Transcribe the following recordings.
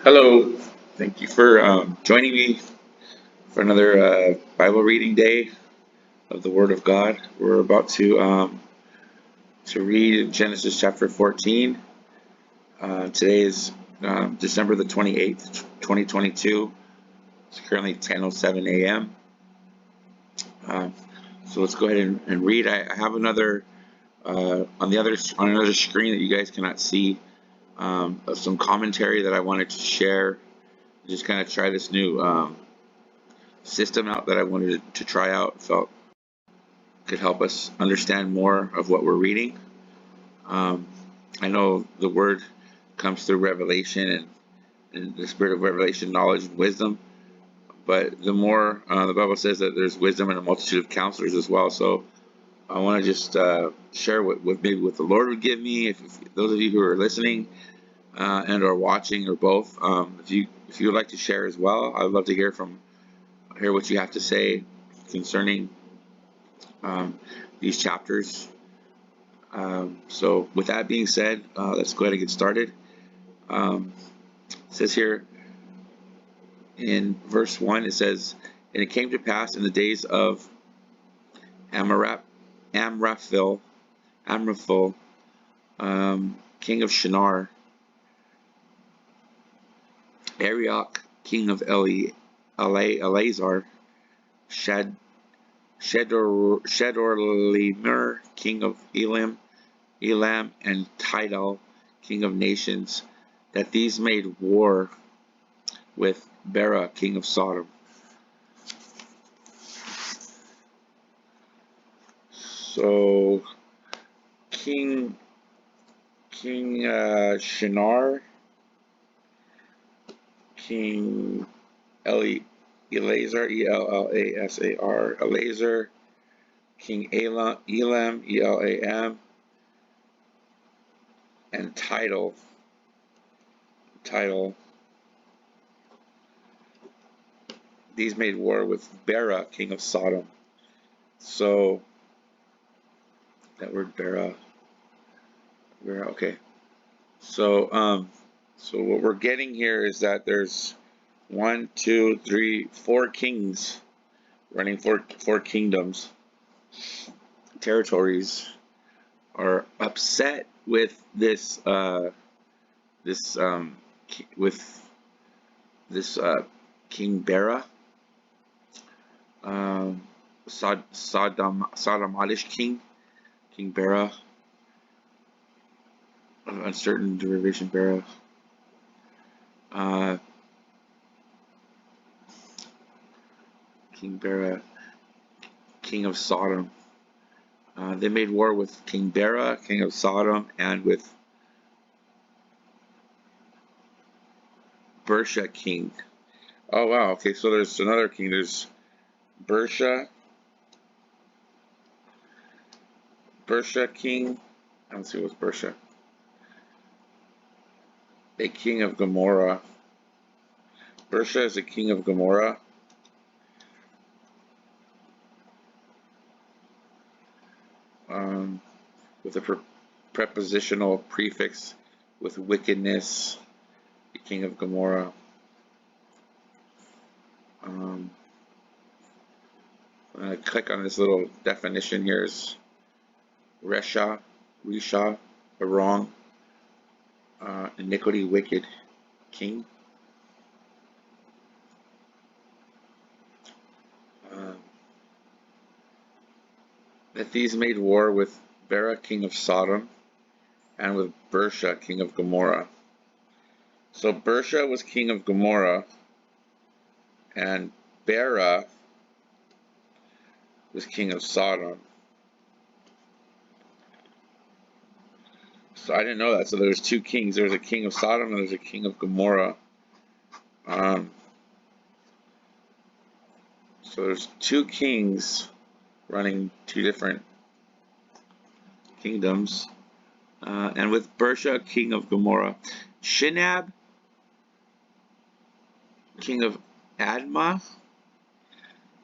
Hello, thank you for joining me for another Bible reading day of the Word of God. We're about to read Genesis chapter 14. Today is December the 28th, 2022. It's currently 10:07 a.m. So let's go ahead and read. I have another on another screen that you guys cannot see, of some commentary that I wanted to share. Just kind of try this new system out that I wanted to try out. Felt could help us understand more of what we're reading. Um, I know the word comes through revelation and the spirit of revelation, knowledge, and wisdom. But the more the Bible says that there's wisdom in a multitude of counselors as well. So I want to just share what maybe what the Lord would give me. If those of you who are listening and or watching or both, if you would like to share as well, I would love to hear what you have to say concerning these chapters. So with that being said, let's go ahead and get started. It says here in verse 1, it says, "And it came to pass in the days of Amraphel, king of Shinar, Arioch, king of Eleazar, Chedorlaomer, king of Elam, and Tidal, king of nations, that these made war with Bera, king of Sodom." So King Shinar, King Eleazar, Ellasar, Eleazar, King Elam, Elam, and Tidal. These made war with Bera, king of Sodom. So that word Bera, okay. So what we're getting here is that there's 1, 2, 3, 4 kings running four kingdoms. Territories are upset with this King Bera, Sodomitish King Bera, uncertain derivation Bera. King Bera, king of Sodom. They made war with King Bera, king of Sodom, and with Bersha king. Oh wow, okay, so there's another king. There's Bersha king. Let's see what's Bersha. A king of Gomorrah. Bersha is a king of Gomorrah. With a prepositional prefix with wickedness, the king of Gomorrah. I'm going to click on this little definition here. Is Resha, a wrong, iniquity, wicked king. That these made war with Bera, king of Sodom, and with Bersha, king of Gomorrah. So Bersha was king of Gomorrah, and Bera was king of Sodom. So I didn't know that. So there was two kings. There was a king of Sodom and there was a king of Gomorrah. So there's two kings running two different kingdoms. And with Bersha, king of Gomorrah. Shinab, king of Admah.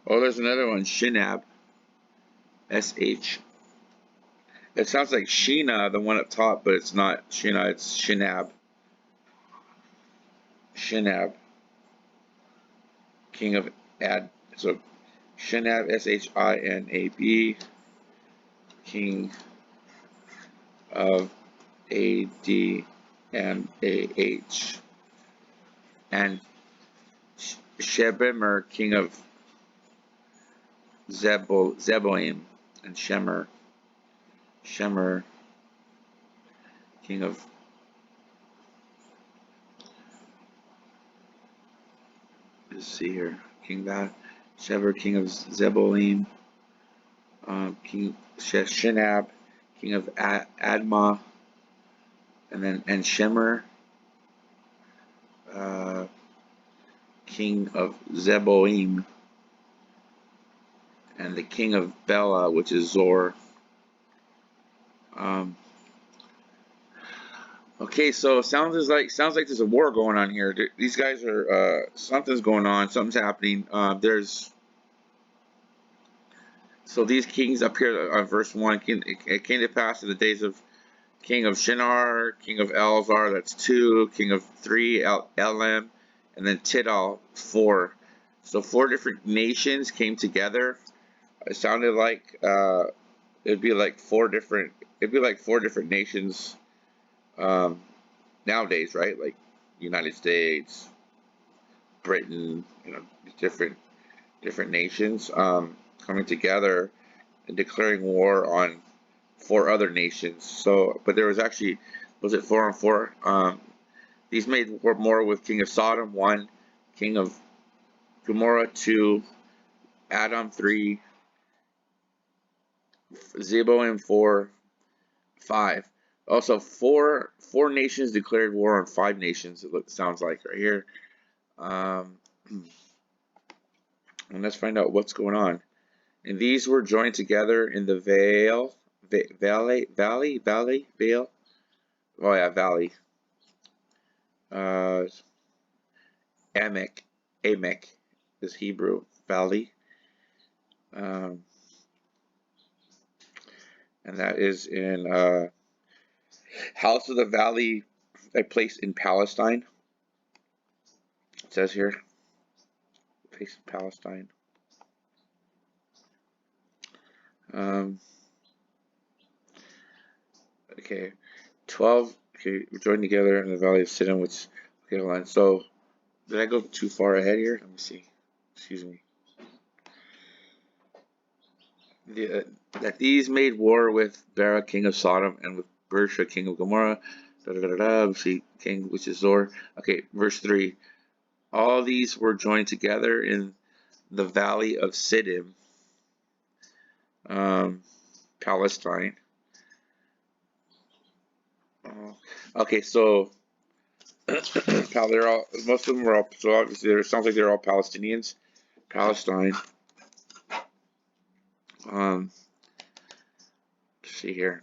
Oh, there's another one. Shinab. S-H. It sounds like Sheena, the one up top, but it's not Sheena, it's Shinab. Shinab, king of Ad. So Shinab, Shinab, king of Admah, and Shebemer, king of Zeboim, and Shemer, king of let's see here, Sheber, king of Zeboim, king Shinab, king of Admah, and Shemer, king of Zeboim, and the king of Bela, which is Zor. Okay, so sounds like there's a war going on here. These guys are something's going on, something's happening. So these kings up here on verse 1, it came to pass in the days of king of Shinar, king of Elzar, that's 2, king of 3, Elam, and then Tidal, 4. So 4 different nations came together. It sounded like it'd be like 4 different nations nowadays, right? Like United States, Britain, different nations coming together and declaring war on 4 other nations. So, but there was actually, was it 4 and 4? These made war with king of Sodom, 1, king of Gomorrah, 2, Adam, 3, Zeboim, 4, 5. Also, four nations declared war on 5 nations. Sounds like right here. And let's find out what's going on. And these were joined together in the Valley. Oh yeah, Valley. Amek is Hebrew, Valley. And that is in House of the Valley, a place in Palestine. It says here, place in Palestine. Okay, 12. Okay, we're joined together in the Valley of Siddim, which. Okay, hold on. So, did I go too far ahead here? Let me see. Excuse me. That these made war with Bera, king of Sodom, and with Bersha, king of Gomorrah. We see king, which is Zor. Okay, verse 3. All these were joined together in the Valley of Siddim, Palestine. Okay, so they're all, most of them were all, so obviously it sounds like they're all Palestinians. Palestine. Let's see here.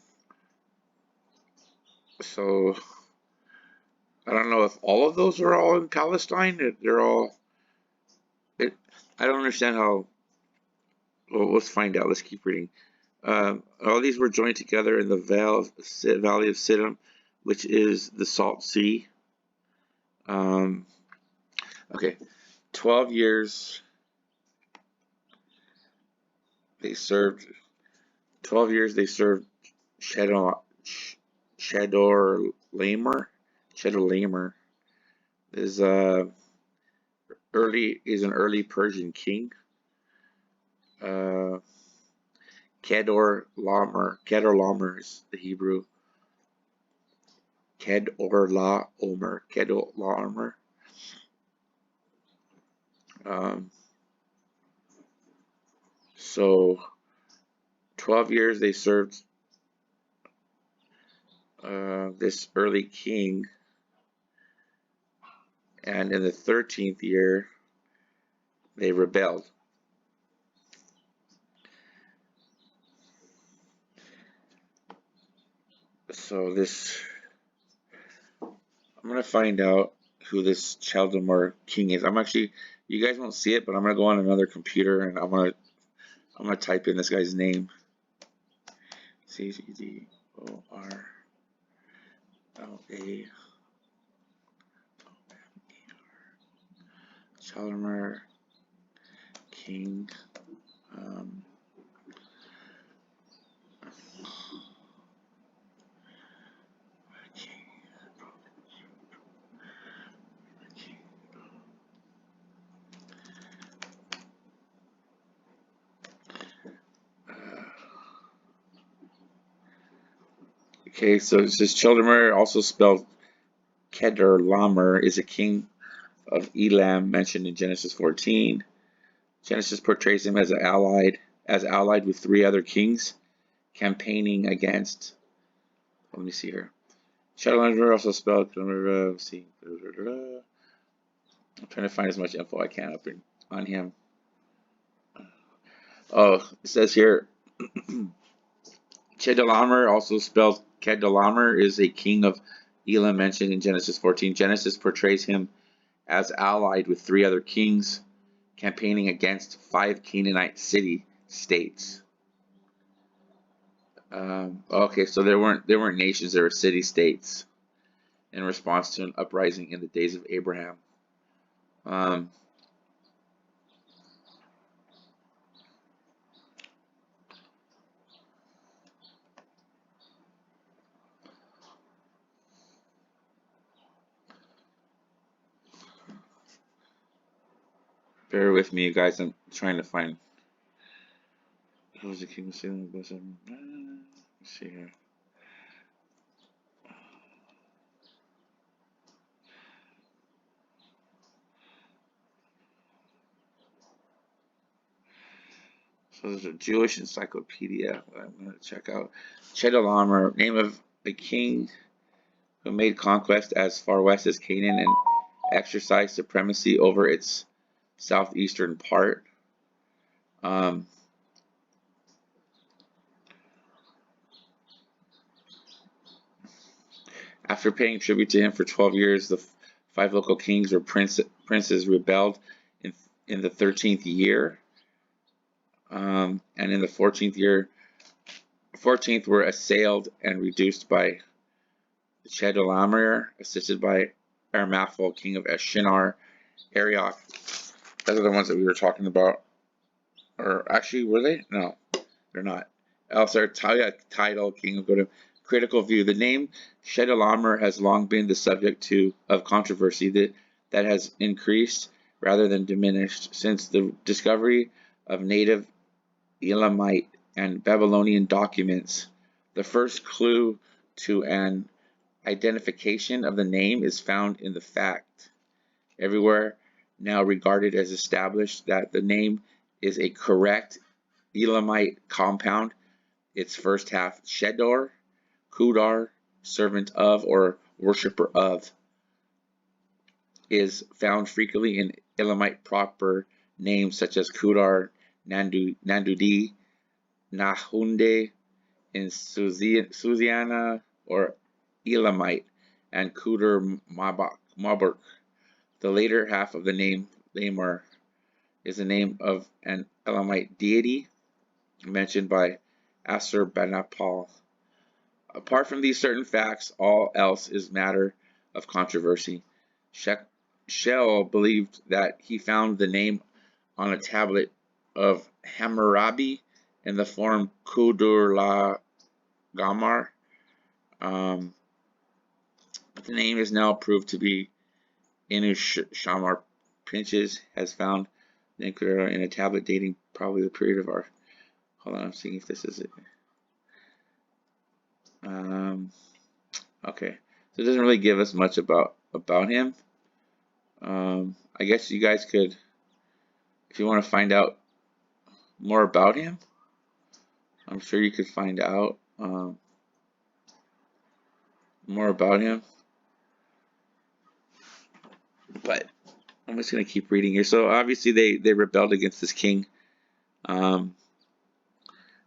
So I don't know if all of those are all in Palestine. They're all. I don't understand how. Well, let's find out. Let's keep reading. All these were joined together in the Valley of Siddim, which is the Salt Sea. Okay, 12 years they served. 12 years they served Chedorlaomer. Chedorlaomer is an early Persian king. Chedorlaomer is the Hebrew. Chedorlaomer. So 12 years they served this early king, and in the 13th year they rebelled. So I'm gonna find out who this Chedorlaomer king is. You guys won't see it, but I'm gonna go on another computer and I'm gonna type in this guy's name. Chedorlaomer. Chedorlaomer, king. Okay, so it says Chedorlaomer, also spelled Chedorlaomer, is a king of Elam mentioned in Genesis 14. Genesis portrays him as allied with 3 other kings, campaigning against. Let me see here. Chedorlaomer also spelled. Let's see. I'm trying to find as much info I can up on him. Oh, it says here. Chedorlaomer, also spelled Chedorlaomer, is a king of Elam mentioned in Genesis 14. Genesis portrays him as allied with 3 other kings, campaigning against 5 Canaanite city-states. Okay, so there weren't nations; there were city-states in response to an uprising in the days of Abraham. Bear with me, you guys. I'm trying to find. Who was the king of Salem? Let's see here. So there's a Jewish encyclopedia that I'm going to check out. Chedorlaomer, name of a king who made conquest as far west as Canaan and exercised supremacy over its southeastern part. After paying tribute to him for 12 years, the 5 local kings or princes rebelled in the 13th year. And in the 14th were assailed and reduced by Chedorlaomer, assisted by Abram, king of Shinar, Arioch. Those are the ones that we were talking about. Or actually, were they? No, they're not. Also, Tidal, king of Godom. Critical view. The name Chedorlaomer has long been the subject of controversy that has increased rather than diminished since the discovery of native Elamite and Babylonian documents. The first clue to an identification of the name is found in the fact, everywhere now regarded as established, that the name is a correct Elamite compound. Its first half, Chedor, Kudar, servant of or worshipper of, is found frequently in Elamite proper names such as Kudar, Nandudi, Nahunde, in Susiana or Elamite, and Kudur Mabuk. The later half of the name Lamar is the name of an Elamite deity mentioned by Assurbanipal. Apart from these certain facts, all else is matter of controversy. Shell believed that he found the name on a tablet of Hammurabi in the form Chedorlaomer. But the name is now proved to be Shamar Pinches has found in a tablet dating probably the period of our. Hold on, I'm seeing if this is it. Okay, so it doesn't really give us much about him. I guess you guys could, if you want to find out more about him, I'm sure you could find out more about him. But I'm just going to keep reading here. So obviously they rebelled against this king. It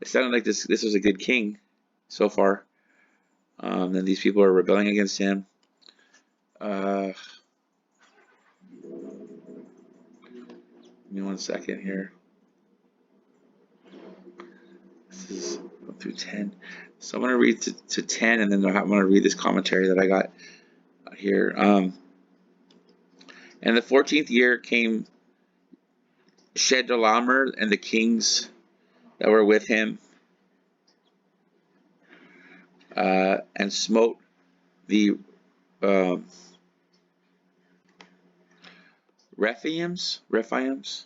sounded like this was a good king so far. Then these people are rebelling against him. Give me 1 second here. This is 1 through 10. So I'm going to read to 10, and then I'm going to read this commentary that I got here. And the 14th year came Chedorlaomer and the kings that were with him, and smote the Rephaims, Rephaims,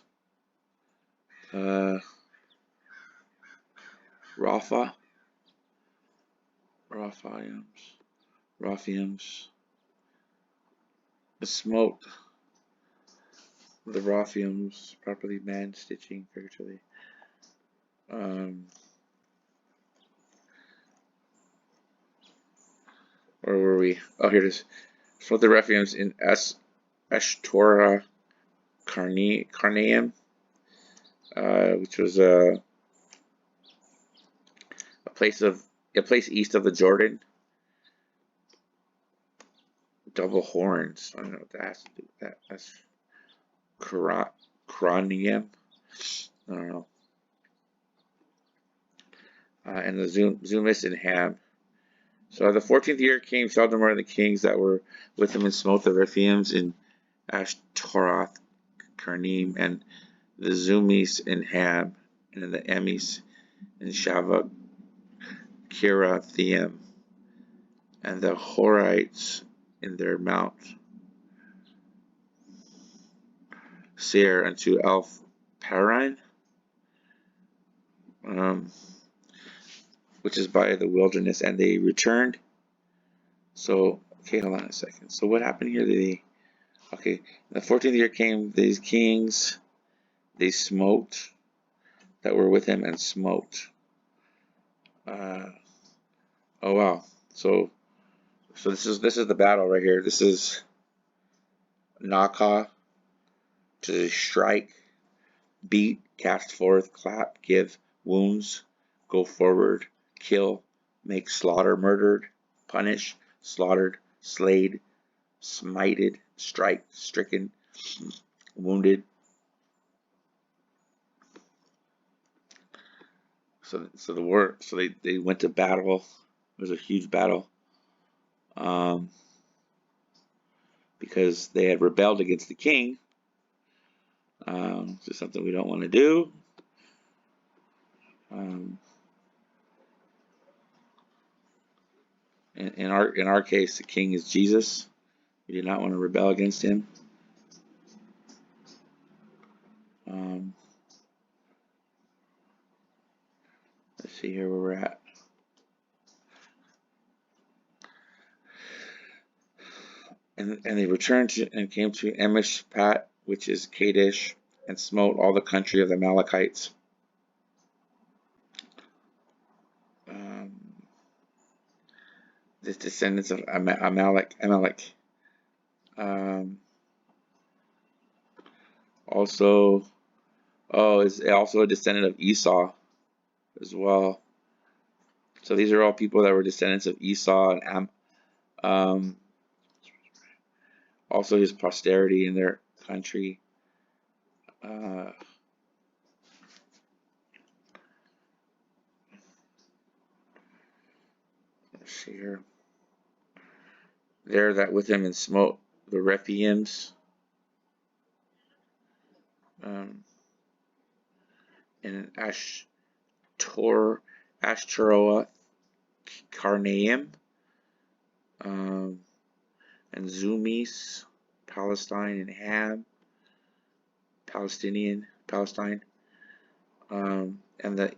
smote the Rephaims, properly man stitching figuratively. Where were we? Oh, here it is. Smote the Rephaims in Ashtoreth Carnaim, which was a place east of the Jordan. Double horns. I don't know what that has to do with that. That's Carnaim. I don't know. And the Zumis and Ham. So the 14th year came Chedorlaomer and the kings that were with him and smote the Rephaims in Ashtoreth Carnaim, and the Zumis in Ham, and the Emis in Shavah Kirathaim, and the Horites in their mount Seir unto Paran, which is by the wilderness, and they returned. So, okay, hold on a second. So what happened here? Okay, the 14th year came these kings, they smote that were with him and smote. Oh wow. So this is the battle right here. This is Naka, to strike, beat, cast forth, clap, give, wounds, go forward, kill, make, slaughter, murdered, punish, slaughtered, slayed, smited, strike, stricken, wounded. So the war. So they went to battle. It was a huge battle, because they had rebelled against the king. This is something we don't want to do. In our case, the king is Jesus. We do not want to rebel against him. Let's see here where we're at. And they returned and came to Emishpat, which is Kadesh, and smote all the country of the Amalekites. The descendants of Amalek. Also, is also a descendant of Esau as well. So these are all people that were descendants of Esau, and also his posterity in their country. Let's see here. There that with him and smote the Rephaims, and Ashtaroth Carnaim, and Zumis, Palestine, and Ham, Palestine, and the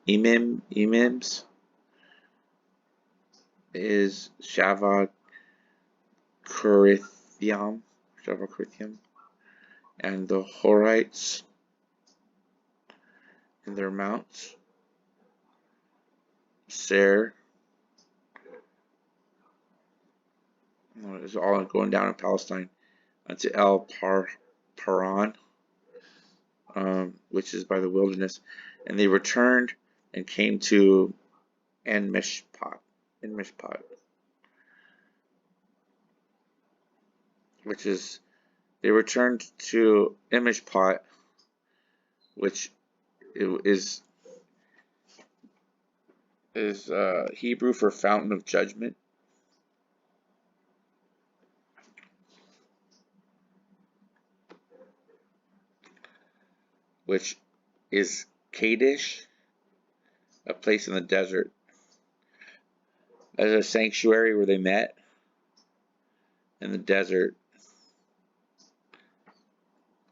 Imims is Shavah Kirathaim, and the Horites in their mounts Seir. It's all going down in Palestine unto Paran, which is by the wilderness. And they returned and came to Mishpat, which is, they returned to Mishpat, which is Hebrew for fountain of judgment. which is Kadesh, a place in the desert. There's a sanctuary where they met in the desert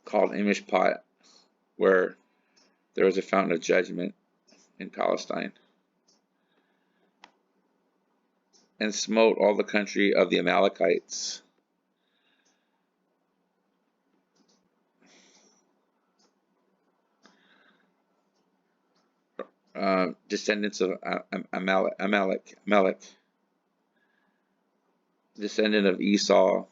called Imishpat, where there was a fountain of judgment in Palestine, and smote all the country of the Amalekites, descendants of Amalek, descendant of Esau.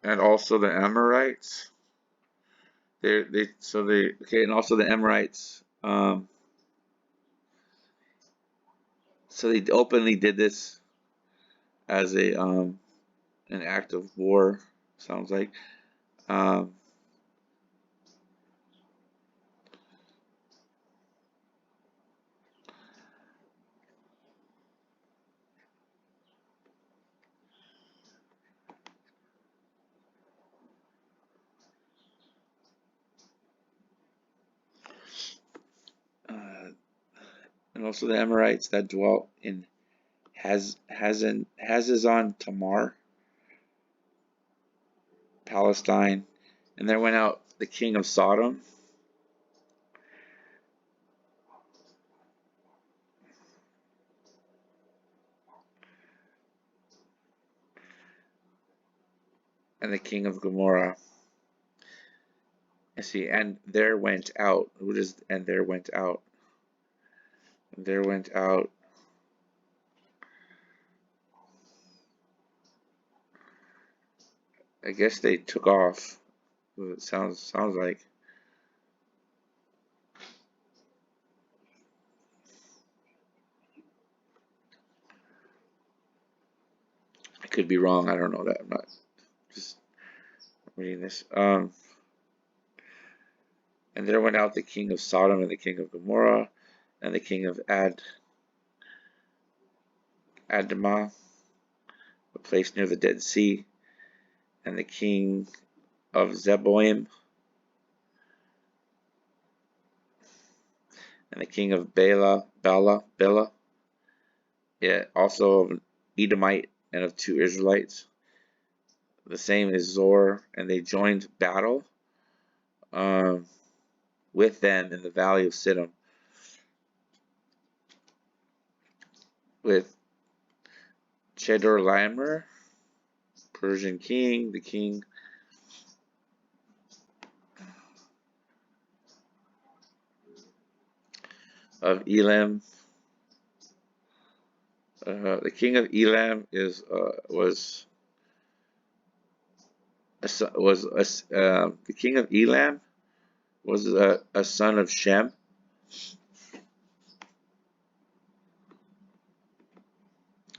And also the Amorites. And also the Amorites. So they openly did this as an act of war. Sounds like. Um, uh, and also the Amorites that dwelt in Hazazon Tamar, Palestine, and there went out the king of Sodom, and the king of Gomorrah. And see, and there went out. What is and there went out? And there went out. I guess they took off. It sounds like. I could be wrong. I don't know that. I'm not just reading this. And there went out the king of Sodom and the king of Gomorrah and the king of Admah, a place near the Dead Sea, and the king of Zeboim, and the king of Bela, yeah, also of an Edomite and of 2 Israelites. The same is Zor, and they joined battle with them in the Valley of Siddim, with Chedorlaomer, Persian king, the king of Elam. The king of Elam the king of Elam was a son of Shem,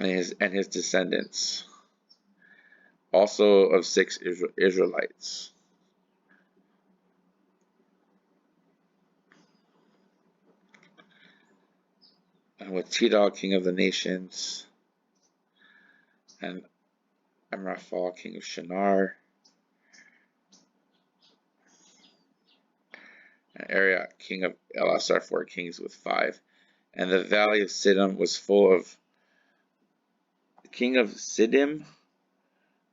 and his descendants, also of 6 Israelites. And with Tidal, king of the nations, and Amraphel, king of Shinar, and Arioch, king of Elasar, 4 kings with 5. And the valley of Siddim was full of the king of Siddim,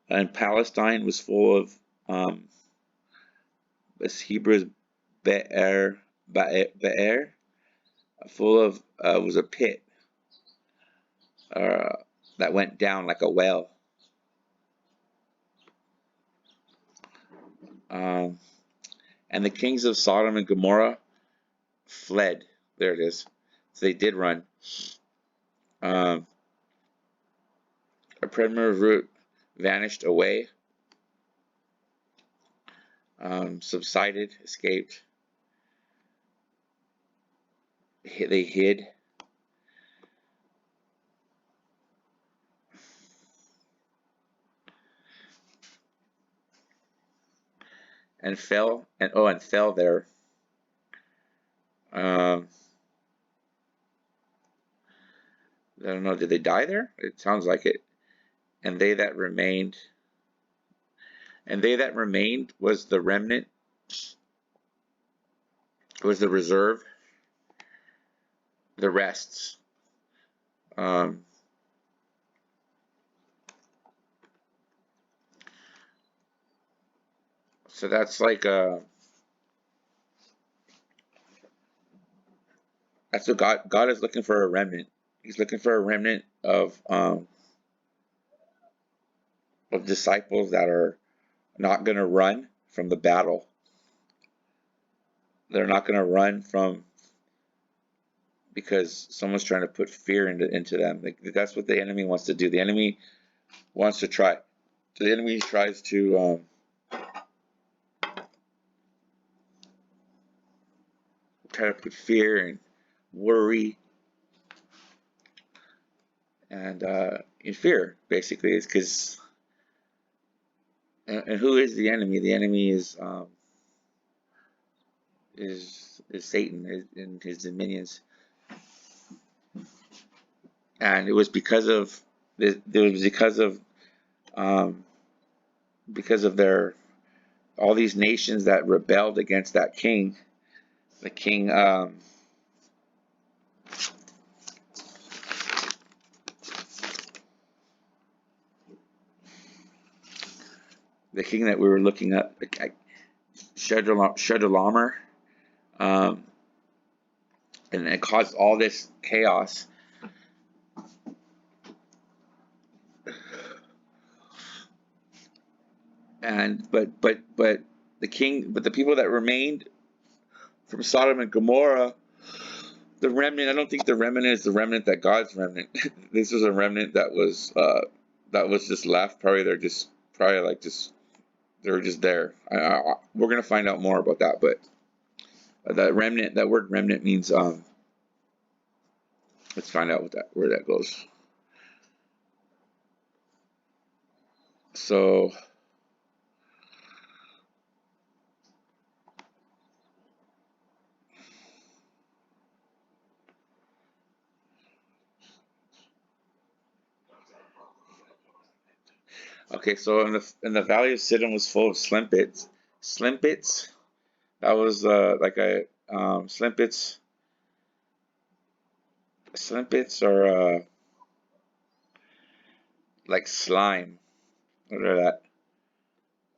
and Palestine was full of Hebrew's Be'er, full of was a pit that went down like a well. And the kings of Sodom and Gomorrah fled. There it is. So they did run. A primitive root vanished away, subsided, escaped. They hid. And fell, and fell there. I don't know, did they die there? It sounds like it. And they that remained, was the remnant, was the reserve, the rests. Um, so that's like that's what God is looking for, a remnant. He's looking for a remnant of disciples that are not going to run from the battle. They're not going to run from because someone's trying to put fear into them. Like, that's what the enemy wants to do. The enemy wants to try. The enemy tries to try to put fear and worry and in fear. Basically, is because and who is the enemy? The enemy is Satan and his dominions. And it was because of because of their all these nations that rebelled against that king. The king that we were looking at, Chedorlaomer, and it caused all this chaos. And but the people that remained from Sodom and Gomorrah, the remnant. I don't think the remnant is the remnant that God's remnant. This was a remnant that was just left. Probably they're just they're just there. We're gonna find out more about that, but that remnant, that word remnant means let's find out where that goes. So okay, so in the Valley of Siddim was full of slimpets. Slimpets, that was like a slimpets. Slimpets are like slime. What are that?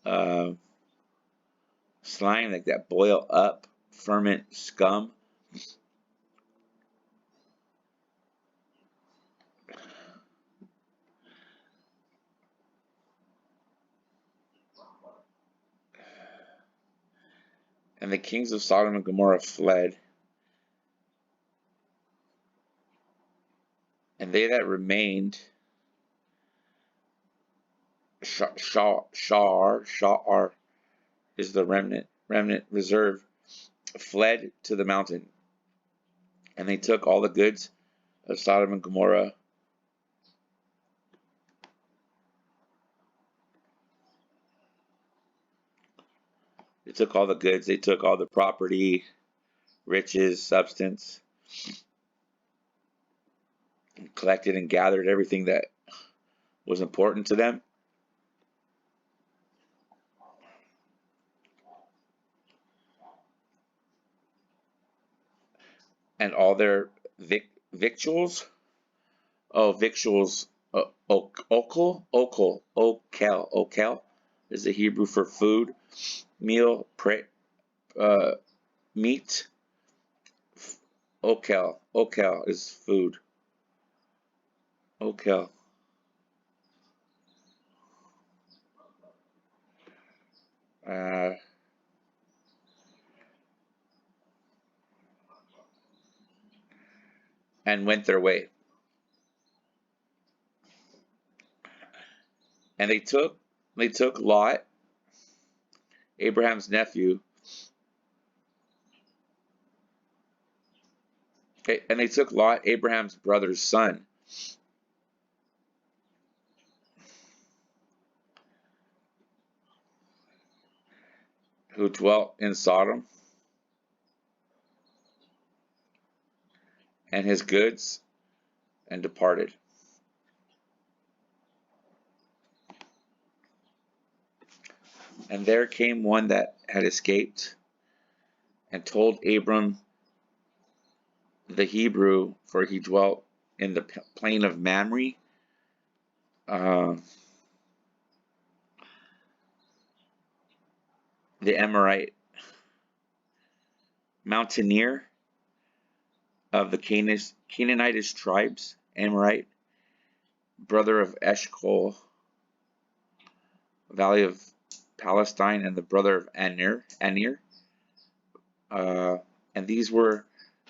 Uh, Slime like that boil up, ferment scum. And the kings of Sodom and Gomorrah fled, and they that remained, Shar is the remnant reserve, fled to the mountain, and they took all the goods of Sodom and Gomorrah. They took all the goods, they took all the property, riches, substance, and collected and gathered everything that was important to them. And all their victuals. Oh, victuals. Okel is the Hebrew for food, meal, meat. Okel is food. Okel. Uh, and went their way. And they took Lot, Abraham's nephew. Okay, and they took Lot, Abraham's brother's son, who dwelt in Sodom, and his goods, and departed. And there came one that had escaped, and told Abram the Hebrew, for he dwelt in the plain of Mamre, the Amorite mountaineer of the Canaanitish tribes, Amorite, brother of Eshcol, Valley of Palestine, and the brother of Anir. And these were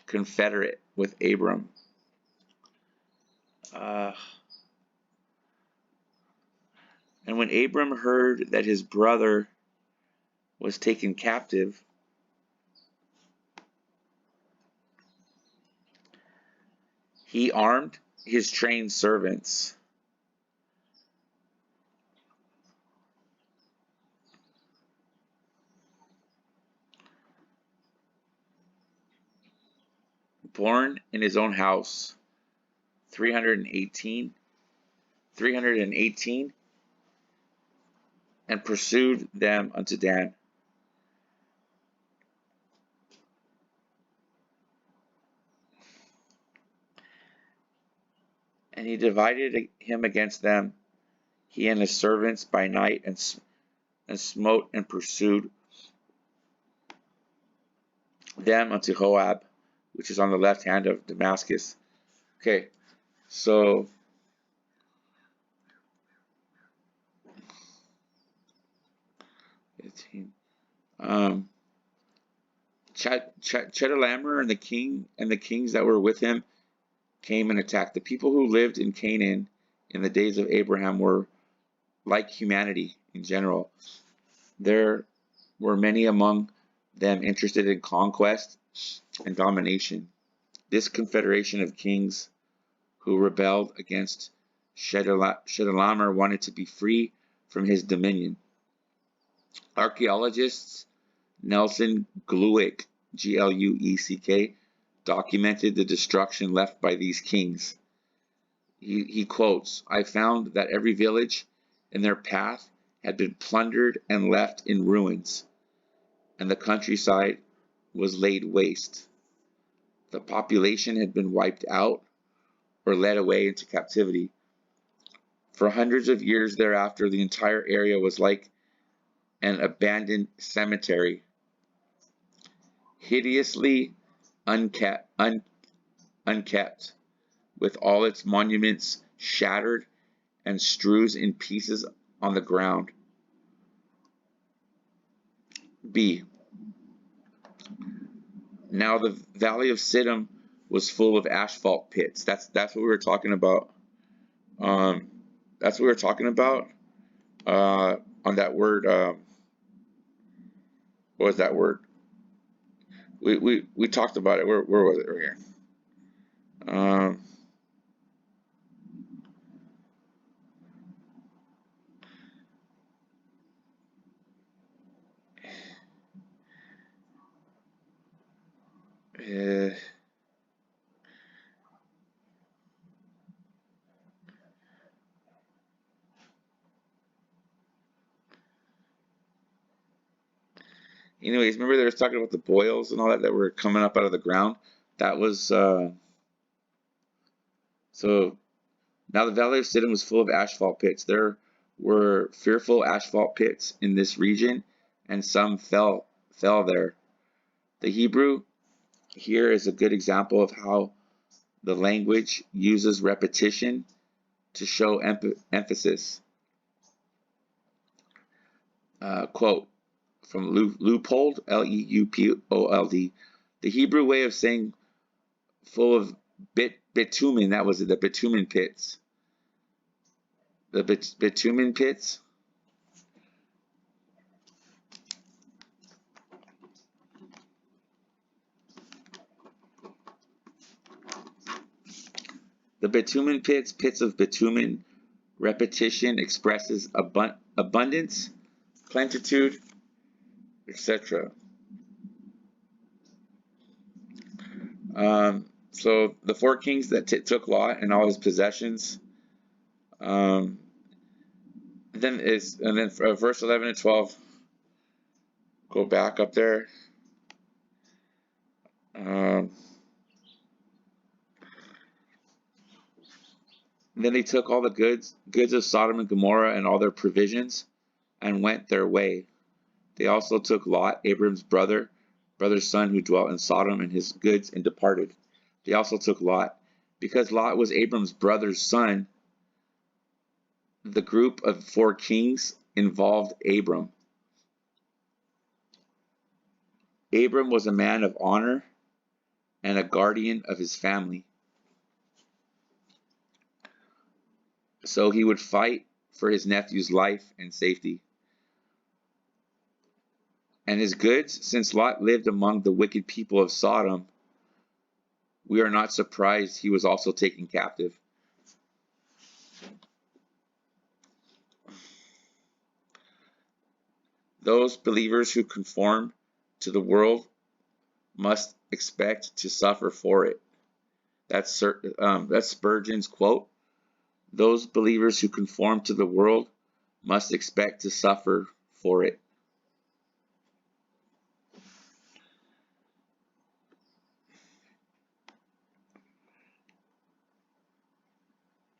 confederate with Abram. And when Abram heard that his brother was taken captive, he armed his trained servants, born in his own house, 318, and pursued them unto Dan. And he divided him against them, he and his servants, by night, and smote and pursued them unto Joab, which is on the left hand of Damascus. Okay, so Chedorlaomer and the kings that were with him came and attacked. The people who lived in Canaan in the days of Abraham were like humanity in general. There were many among them interested in conquest and domination. This confederation of kings who rebelled against Chedorlaomer wanted to be free from his dominion. Archaeologists Nelson Glueck, Glueck, documented the destruction left by these kings. He quotes, "I found that every village in their path had been plundered and left in ruins, and the countryside was laid waste. The population had been wiped out or led away into captivity. For hundreds of years thereafter, the entire area was like an abandoned cemetery, hideously unkept, with all its monuments shattered and strews in pieces on the ground." B. Now the Valley of Siddim was full of asphalt pits. That's what we were talking about. That's what we were talking about on that word. What was that word? We talked about it. Where was it? Right here. Anyways, remember they were talking about the boils and all that were coming up out of the ground? That was so. Now the Valley of Siddim was full of asphalt pits. There were fearful asphalt pits in this region, and some fell there. The Hebrew here is a good example of how the language uses repetition to show emphasis. Quote from Leupold, Leupold, the Hebrew way of saying full of bitumen, that was it, the bitumen pits. The bitumen pits. The bitumen pits, pits of bitumen. Repetition expresses abundance, plenitude, etc. So the four kings that took Lot and all his possessions. Um, then verse 11 and 12. Go back up there. Um, then they took all the goods of Sodom and Gomorrah and all their provisions, and went their way. They also took Lot, Abram's brother's son, who dwelt in Sodom, and his goods, and departed. They also took Lot. Because Lot was Abram's brother's son, the group of four kings involved Abram. Abram was a man of honor and a guardian of his family. So he would fight for his nephew's life and safety. And his goods, since Lot lived among the wicked people of Sodom, we are not surprised he was also taken captive. Those believers who conform to the world must expect to suffer for it. That's Spurgeon's quote. Those believers who conform to the world must expect to suffer for it.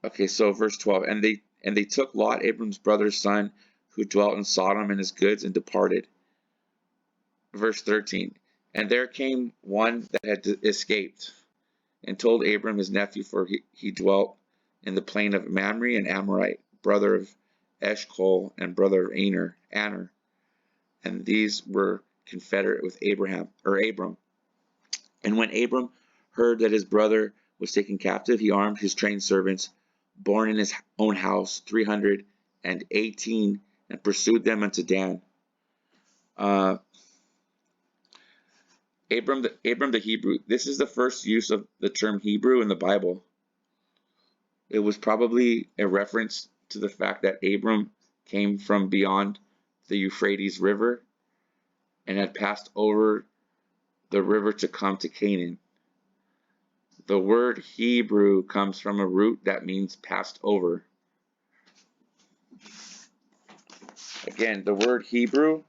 Okay, so verse 12, and they took Lot, Abram's brother's son, who dwelt in Sodom, and his goods, and departed. Verse 13, and there came one that had escaped, and told Abram his nephew, for he dwelt in the plain of Mamre, an Amorite, brother of Eshcol, and brother of Aner, and these were confederate with Abram. And when Abram heard that his brother was taken captive, he armed his trained servants, born in his own house, 318, and pursued them unto Dan. Abram the Hebrew. This is the first use of the term Hebrew in the Bible. It was probably a reference to the fact that Abram came from beyond the Euphrates River and had passed over the river to come to Canaan. The word Hebrew comes from a root that means passed over. Again, the word Hebrew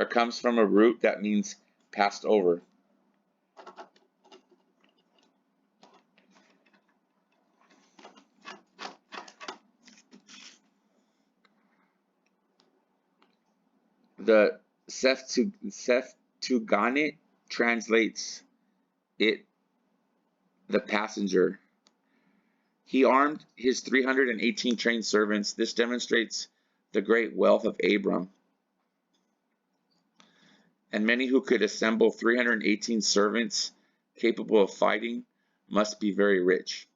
comes from a root that means passed over. The Septuagint translates it the passenger. He armed his 318 trained servants. This demonstrates the great wealth of Abram. And many who could assemble 318 servants capable of fighting must be very rich.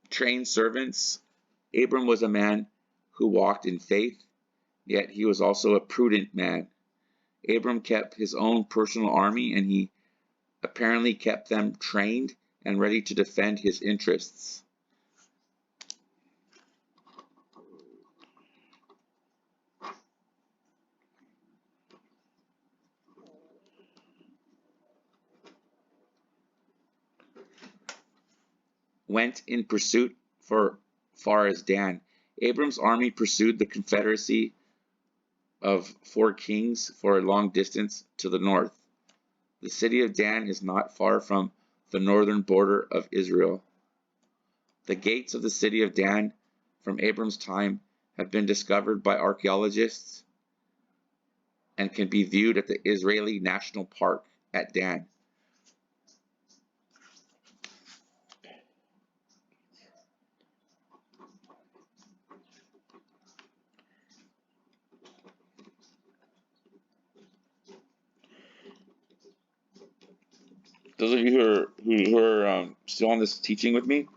Trained servants. Abram was a man who walked in faith, yet he was also a prudent man. Abram kept his own personal army, and he apparently kept them trained and ready to defend his interests. Went in pursuit for far as Dan. Abram's army pursued the confederacy of four kings for a long distance to the north. The city of Dan is not far from the northern border of Israel. The gates of the city of Dan from Abram's time have been discovered by archaeologists and can be viewed at the Israeli National Park at Dan. Those of you who are still on this teaching with me,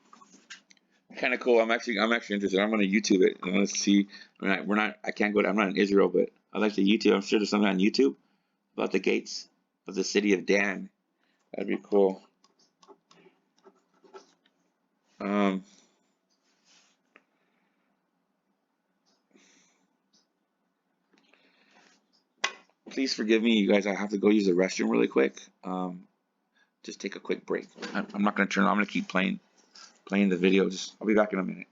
kind of cool. I'm actually interested. I'm going to YouTube it. I want to see. I can't go. I'm not in Israel, but I'd like to YouTube. I'm sure there's something on YouTube about the gates of the city of Dan. That'd be cool. Please forgive me, you guys. I have to go use the restroom really quick. Just take a quick break. I'm not going to turn on. I'm going to keep playing the video. I'll be back in a minute.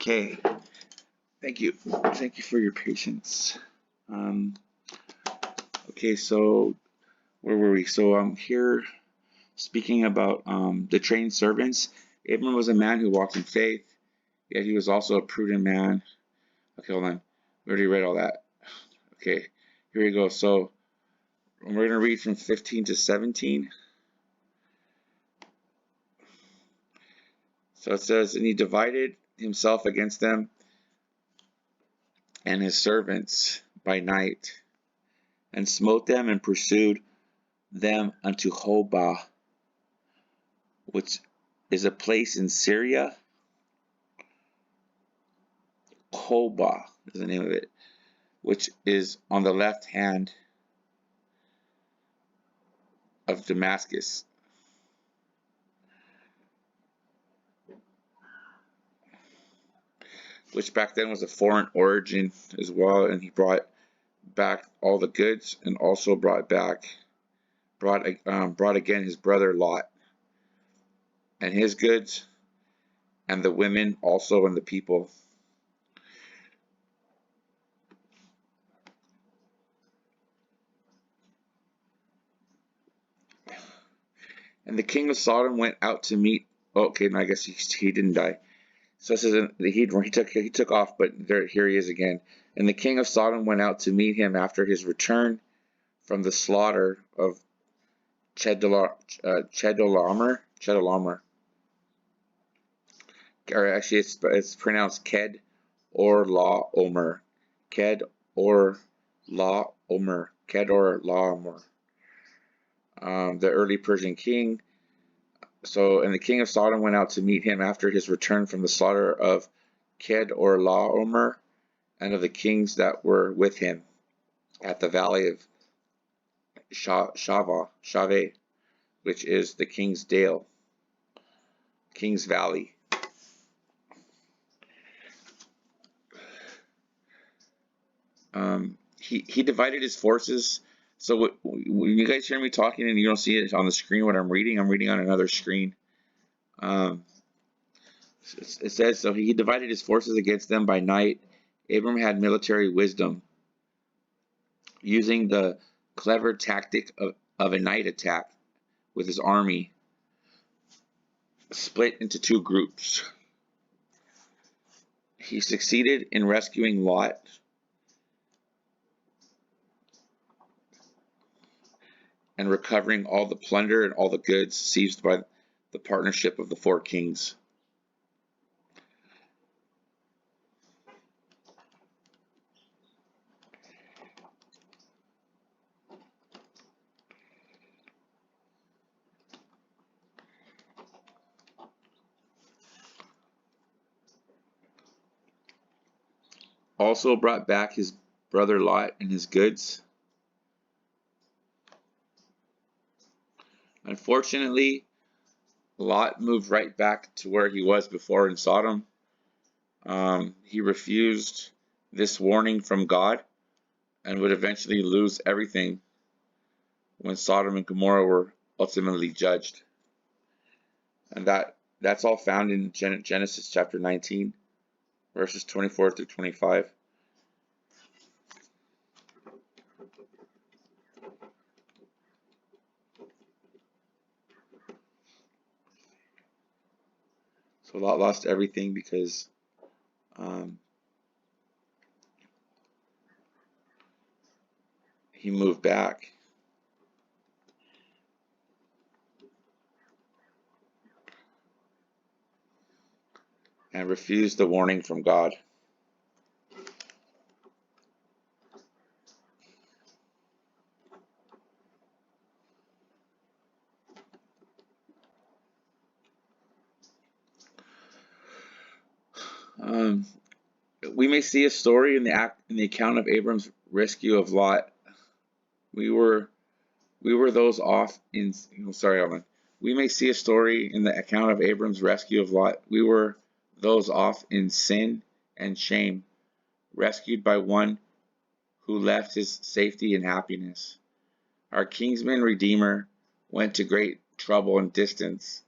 Okay, thank you for your patience. Okay, so where were we? So I'm here speaking about the trained servants. Abram was a man who walked in faith, yet he was also a prudent man. Okay, hold on. We already read all that. Okay, here we go. So we're going to read from 15 to 17. So it says, and he divided himself against them and his servants by night, and smote them and pursued them unto Hobah, which is a place in Syria. Hobah is the name of it, which is on the left hand of Damascus. Which back then was a foreign origin as well, and he brought back all the goods, and also brought again his brother Lot and his goods, and the women also, and the people. And the king of Sodom went out to meet. Okay, no, I guess he didn't die. So it says he took off, but here he is again. And the king of Sodom went out to meet him after his return from the slaughter of Chedorlaomer. Or actually, it's pronounced Chedorlaomer. Chedorlaomer. The early Persian king. So, and the king of Sodom went out to meet him after his return from the slaughter of Chedorlaomer and of the kings that were with him at the Valley of Shave, which is the King's Dale, King's Valley. He divided his forces. So when you guys hear me talking and you don't see it on the screen what I'm reading on another screen. It says, so he divided his forces against them by night. Abram had military wisdom, using the clever tactic of a night attack with his army, split into two groups. He succeeded in rescuing Lot and recovering all the plunder and all the goods seized by the partnership of the four kings. Also brought back his brother Lot and his goods. Unfortunately, Lot moved right back to where he was before in Sodom. He refused this warning from God and would eventually lose everything when Sodom and Gomorrah were ultimately judged. And that's all found in Genesis chapter 19, verses 24 through 25. So Lot lost everything because he moved back. And refused the warning from God. We may see a story in the account of Abram's rescue of Lot. We were those off in. Sorry, Alvin. We may see a story in the account of Abram's rescue of Lot. We were those off in sin and shame, rescued by one who left his safety and happiness. Our kinsman redeemer went to great trouble and distance,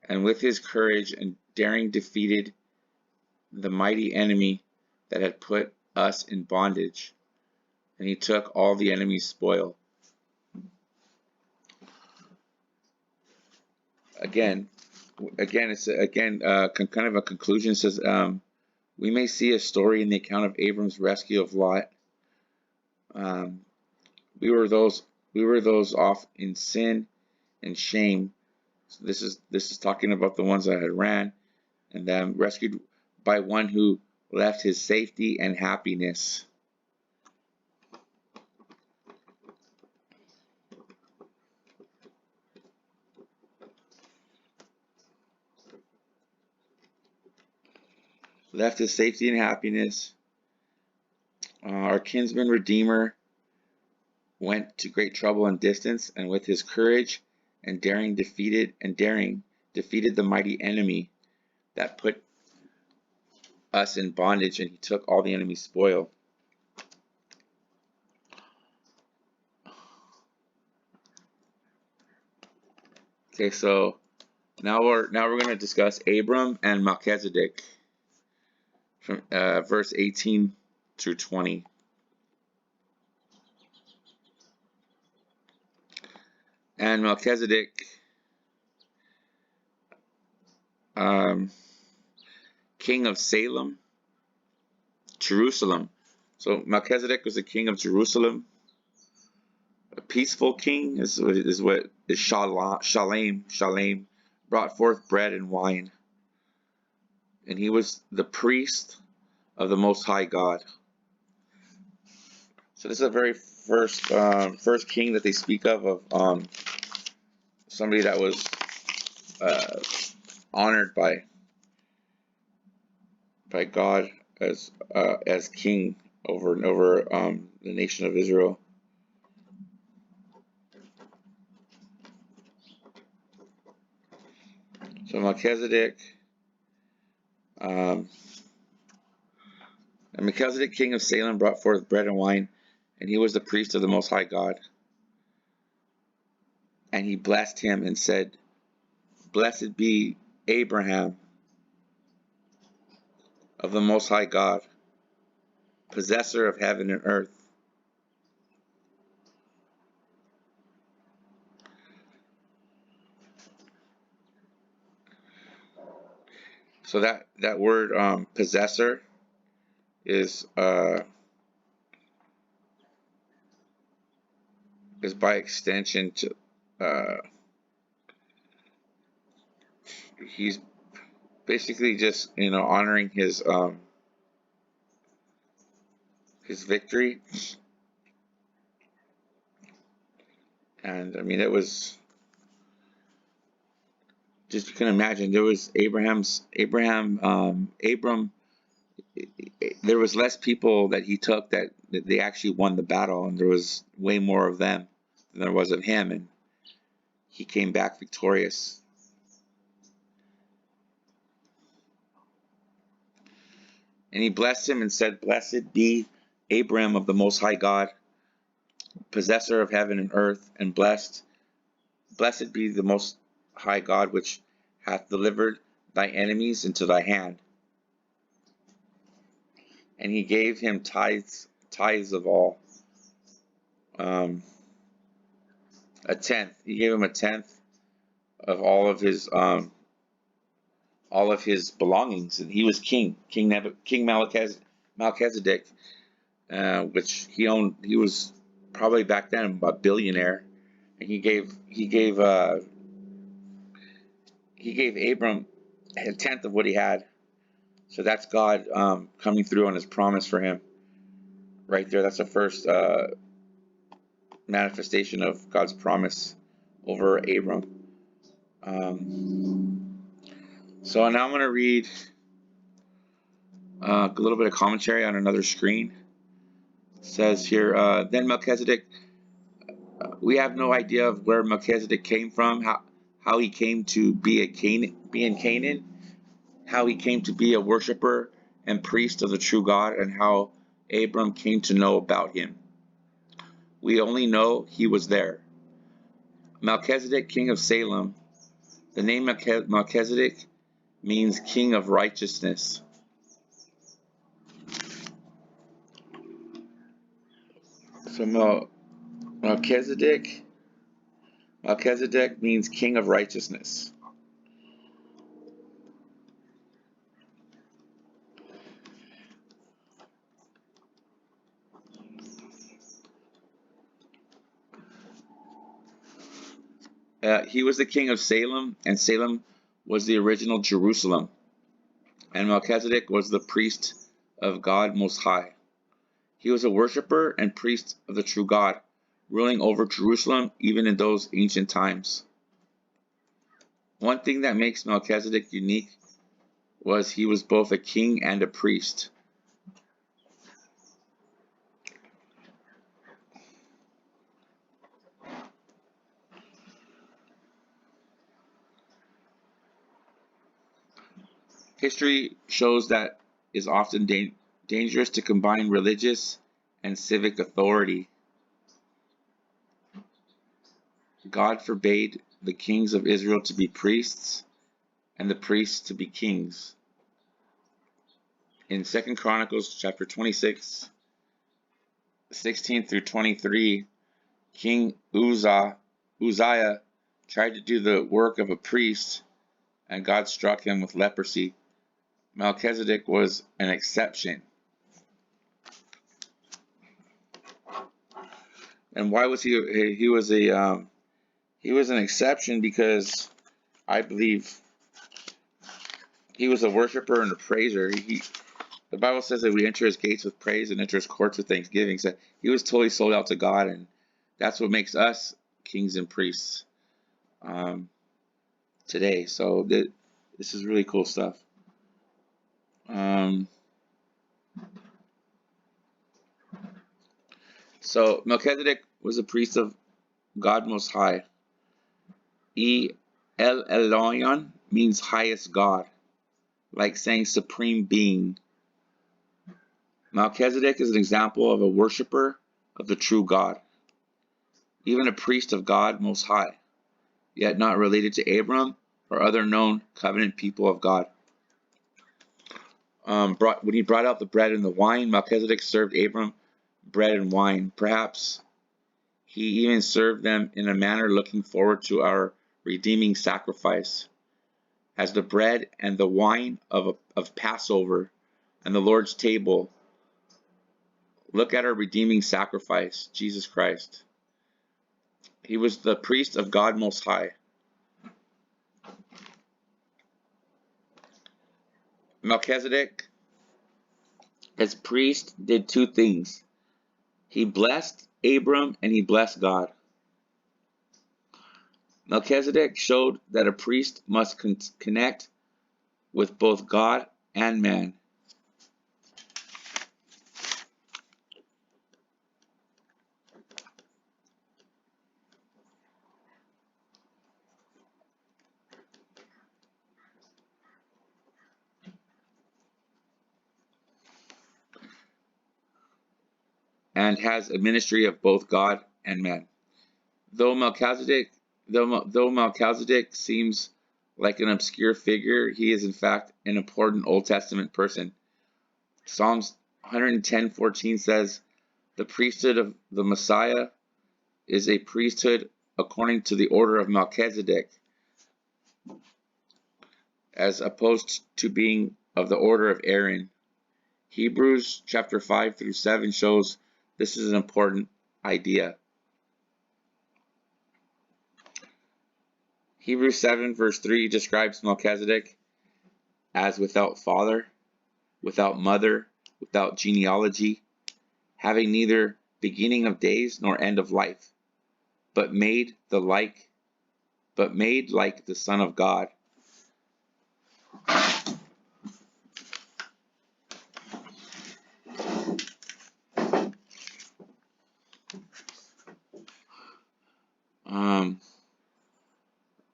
and with his courage and daring defeated the mighty enemy that had put us in bondage, and he took all the enemy's spoil. Again, it's kind of a conclusion. It says, we may see a story in the account of Abram's rescue of Lot. We were those off in sin and shame. So this is talking about the ones that had ran, and then rescued by one who left his safety and happiness. Left his safety and happiness. Our kinsman redeemer went to great trouble and distance, and with his courage and daring defeated the mighty enemy that put us in bondage, and he took all the enemy's spoil. Okay, so now we're going to discuss Abram and Melchizedek from verse 18 through 20. And Melchizedek, king of Salem, Jerusalem. So Melchizedek was the king of Jerusalem. A peaceful king is Shalem brought forth bread and wine, and he was the priest of the Most High God. So this is the very first king that they speak of somebody that was honored by God as king over the nation of Israel. So Melchizedek, king of Salem, brought forth bread and wine, and he was the priest of the Most High God. And he blessed him and said, "Blessed be Abraham of the Most High God, possessor of heaven and earth." So that word possessor is by extension to he's basically just honoring his victory. And I mean, it was just, you can imagine, there was Abram. There was less people that he took that they actually won the battle, and there was way more of them than there was of him, and he came back victorious. And he blessed him and said, "Blessed be Abram of the Most High God, possessor of heaven and earth, and blessed be the Most High God, which hath delivered thy enemies into thy hand." And he gave him tithes of all, a tenth. He gave him a tenth of all of his all of his belongings, and he was King Melchizedek, which he owned. He was probably back then a billionaire, and he gave Abram a tenth of what he had. So that's God coming through on his promise for him. Right there, that's the first manifestation of God's promise over Abram. So now I'm going to read a little bit of commentary on another screen. It says here, then Melchizedek, we have no idea of where Melchizedek came from, how he came to be in Canaan, how he came to be a worshiper and priest of the true God, and how Abram came to know about him. We only know he was there. Melchizedek, king of Salem. The name Melchizedek means king of righteousness. So Melchizedek means king of righteousness. He was the king of Salem, and Salem was the original Jerusalem. And Melchizedek was the priest of God Most High. He was a worshiper and priest of the true God, ruling over Jerusalem even in those ancient times. One thing that makes Melchizedek unique was he was both a king and a priest. History shows that it is often dangerous to combine religious and civic authority. God forbade the kings of Israel to be priests and the priests to be kings. In 2 Chronicles chapter 26, 16 through 23, King Uzziah tried to do the work of a priest, and God struck him with leprosy. Melchizedek was an exception. And why was he? He was an exception because I believe he was a worshiper and a praiser. The Bible says that we enter his gates with praise and enter his courts with thanksgiving. So he was totally sold out to God, and that's what makes us kings and priests today. So this is really cool stuff. So Melchizedek was a priest of God Most High. El Elyon means highest God, like saying supreme being. Melchizedek is an example of a worshiper of the true God, even a priest of God Most High, yet not related to Abram or other known covenant people of God. When he brought out the bread and the wine, Melchizedek served Abram bread and wine. Perhaps he even served them in a manner looking forward to our redeeming sacrifice, as the bread and the wine of Passover and the Lord's table. Look at our redeeming sacrifice, Jesus Christ. He was the priest of God Most High. Melchizedek, as priest, did two things. He blessed Abram and he blessed God. Melchizedek showed that a priest must connect with both God and man. And has a ministry of both God and man. Though Melchizedek seems like an obscure figure, he is in fact an important Old Testament person. Psalms 110:14 says, "The priesthood of the Messiah is a priesthood according to the order of Melchizedek, as opposed to being of the order of Aaron. Hebrews chapter 5 through 7 shows this is an important idea. Hebrews 7 verse 3 describes Melchizedek as without father, without mother, without genealogy, having neither beginning of days nor end of life, but made like the Son of God.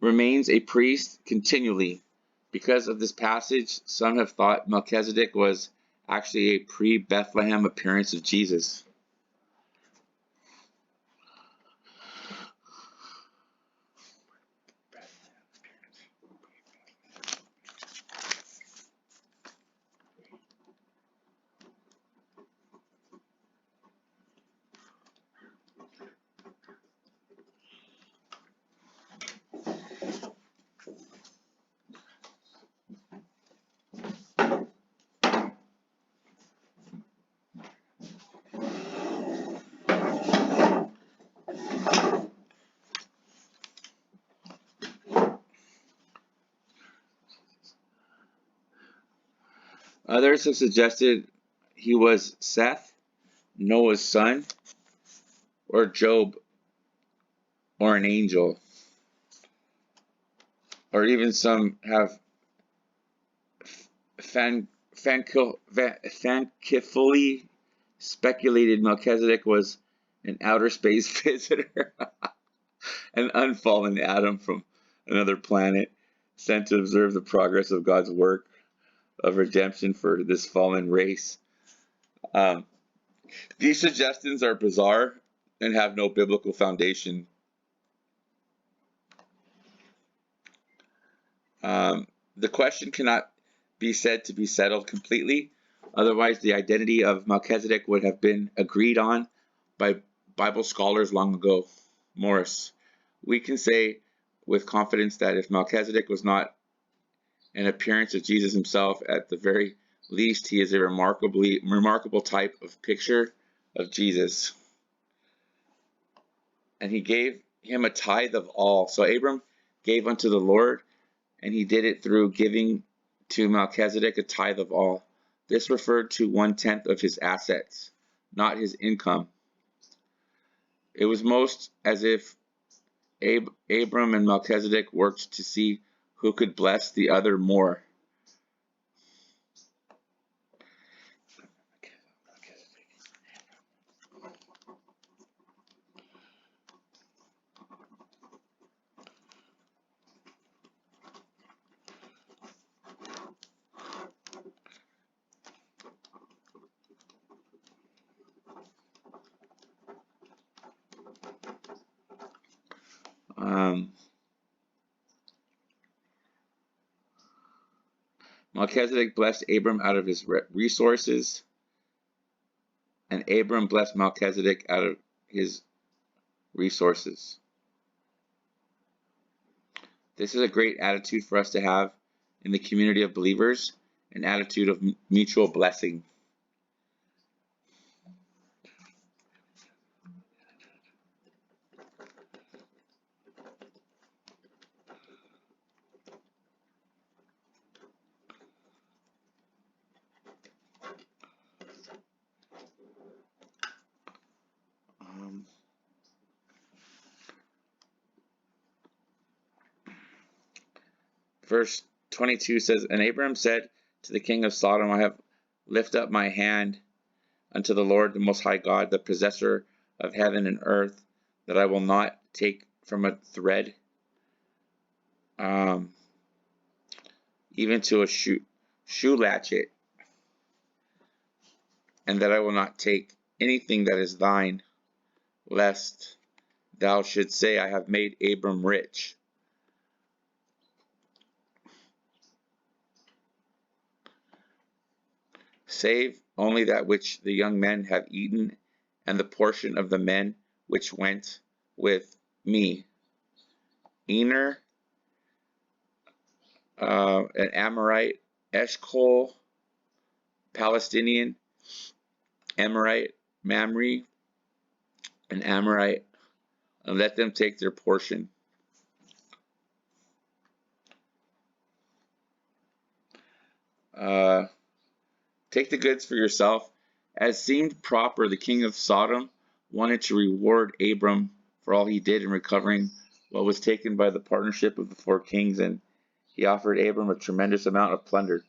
Remains a priest continually. Because of this passage, some have thought Melchizedek was actually a pre-Bethlehem appearance of Jesus. Others have suggested he was Seth, Noah's son, or Job, or an angel. Or even some have fancifully speculated Melchizedek was an outer space visitor, an unfallen Adam from another planet, sent to observe the progress of God's work of redemption for this fallen race. These suggestions are bizarre and have no biblical foundation. The question cannot be said to be settled completely. Otherwise, the identity of Melchizedek would have been agreed on by Bible scholars long ago. Morris. We can say with confidence that if Melchizedek was not an appearance of Jesus himself, at the very least, he is a remarkable type of picture of Jesus. And he gave him a tithe of all. So Abram gave unto the Lord, and he did it through giving to Melchizedek a tithe of all. This referred to 1/10 of his assets, not his income. It was most as if Abram and Melchizedek worked to see who could bless the other more. Melchizedek blessed Abram out of his resources, and Abram blessed Melchizedek out of his resources. This is a great attitude for us to have in the community of believers, an attitude of mutual blessing. Verse 22 says, And Abram said to the king of Sodom, I have lifted up my hand unto the Lord, the Most High God, the possessor of heaven and earth, that I will not take from a thread, even to a shoe latchet, and that I will not take anything that is thine, lest thou shouldst say, I have made Abram rich. Save only that which the young men have eaten, and the portion of the men which went with me. Ener an Amorite, Eshcol, Palestinian, Amorite, Mamre, an Amorite, and let them take their portion. Take the goods for yourself. As seemed proper, the king of Sodom wanted to reward Abram for all he did in recovering what was taken by the partnership of the four kings, and he offered Abram a tremendous amount of plunder.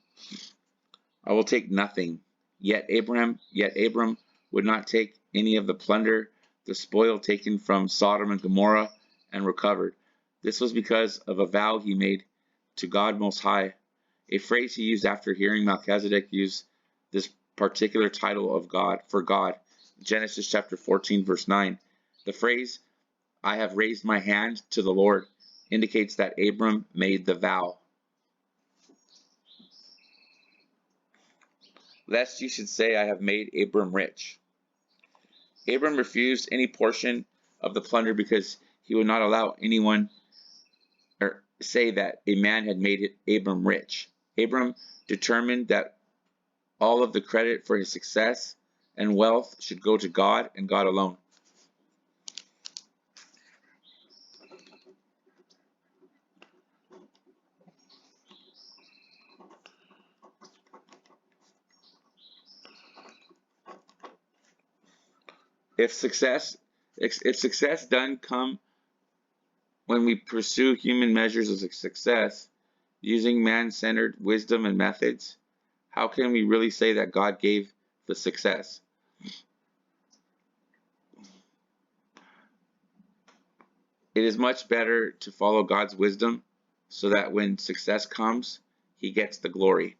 I will take nothing. Yet Abram would not take any of the plunder, the spoil taken from Sodom and Gomorrah, and recovered. This was because of a vow he made to God Most High, a phrase he used after hearing Melchizedek use this particular title of God for God. Genesis chapter 14, verse 9. The phrase, "I have raised my hand to the Lord," indicates that Abram made the vow. Lest you should say, "I have made Abram rich." Abram refused any portion of the plunder because he would not allow anyone or say that a man had made Abram rich. Abram determined that all of the credit for his success and wealth should go to God and God alone. If success doesn't come when we pursue human measures of success, using man-centered wisdom and methods, how can we really say that God gave the success? It is much better to follow God's wisdom so that when success comes, he gets the glory.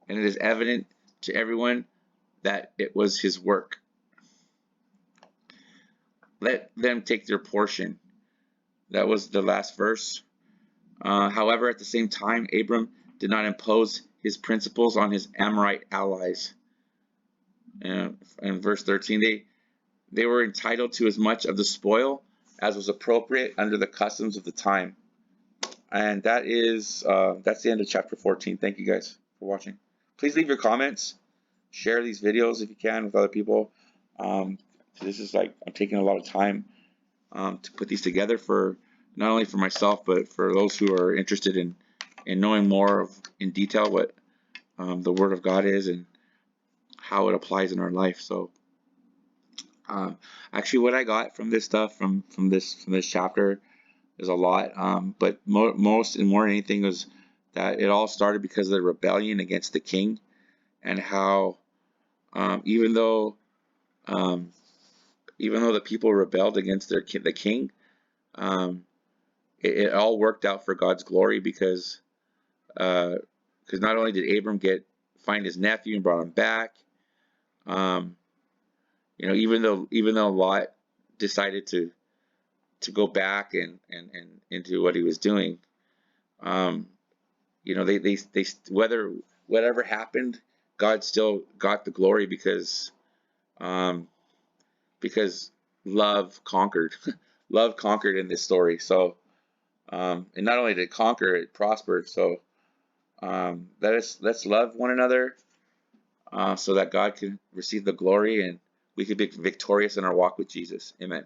And it is evident to everyone that it was his work. Let them take their portion. That was the last verse. However, at the same time, Abram did not impose his principles on his Amorite allies. In verse 13, they were entitled to as much of the spoil as was appropriate under the customs of the time. And that's the end of chapter 14. Thank you guys for watching. Please leave your comments. Share these videos if you can with other people. This is I'm taking a lot of time to put these together for not only for myself but for those who are interested in knowing more in detail what the Word of God is and how it applies in our life. So actually, what I got from this stuff from this chapter is a lot. But more than anything was that it all started because of the rebellion against the king, and how even though the people rebelled against the king, it all worked out for God's glory because not only did Abram find his nephew and brought him back, even though Lot decided to go back and into what he was doing, they whatever happened, God still got the glory because love conquered. Love conquered in this story. So and not only did it conquer, it prospered. So let's love one another so that God can receive the glory and we can be victorious in our walk with Jesus. Amen.